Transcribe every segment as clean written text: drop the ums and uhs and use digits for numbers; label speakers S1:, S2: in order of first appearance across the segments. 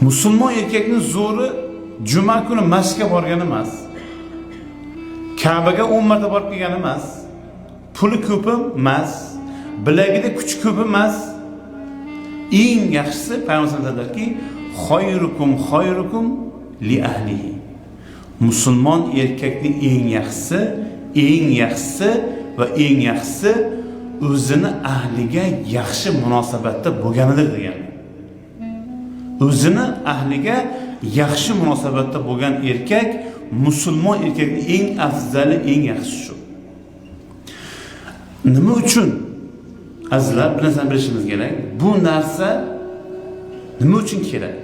S1: Musulmon erkakning zo'ri juma kuni masjidga borgani emas. Ka'baga 10 marta borib kelgani emas. Puli ko'p emas, bilagida kuchi ko'p emas. Eng yaxshisi payg'ambar aytadilarki, xayrukum li ahlihi. Musulmon erkakning eng yaxshisi va eng yaxshisi o'zini ahliga yaxshi munosabatda bo'lganidir degan. O'zini ahliga yaxshi munosabatda bo'lgan erkak musulmon erkakning eng afzali, eng yaxshisi shu. Nima uchun? Azizlar, bir narsani bilishimiz kerak. Bu narsa nima uchun kerak?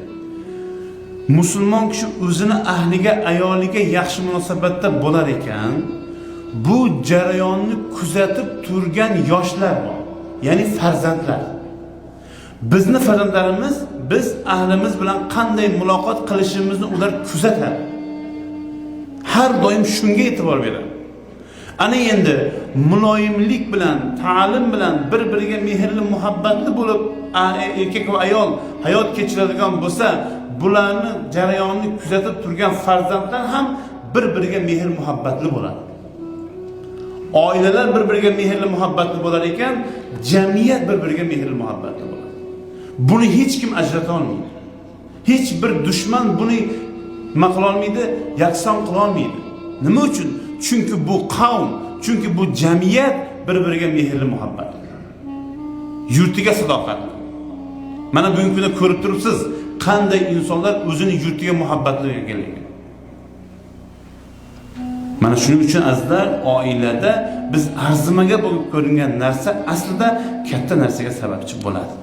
S1: Musulmon kishi o'zini ahliga, ayoliga yaxshi munosabatda bo'lar ekan, bu jarayonni kuzatib turgan yoshlar bor. Ya'ni farzandlar. Bizni farzandlarimiz biz ahlimiz bilan qanday muloqot qilishimizni ular kuzatadi. Har doim shunga e'tibor beradi. Ana endi muloyimlik bilan, ta'lim bilan bir-biriga mehrli, muhabbatli bo'lib erkak va ayol hayot kechiradigan bo'lsa, bularni jarayonni kuzatib turgan farzandlar ham bir-biriga mehr muhabbatli bo'ladi. Oilalar bir-biriga mehrli, muhabbatli bo'lar ekan, jamiyat bir-biriga mehrli, muhabbatli bo'ladi. Buni hech kim ajrata olmaydi. Hech bir dushman buni nima qila olmaydi, yakson qila olmaydi. Nima uchun? Chunki bu qavm, chunki bu jamiyat bir-biriga mehrli, muhabbatli. Yurtiga sadoqatli. Mana bugungi kunda ko'rib turibsiz, qanday insonlar o'zini yurtiga muhabbatli ekanligi. Mana shuning uchun azizlar, oilada biz arzimaga bo'lib ko'ringan narsa aslida katta narsaga sababchi bo'ladi.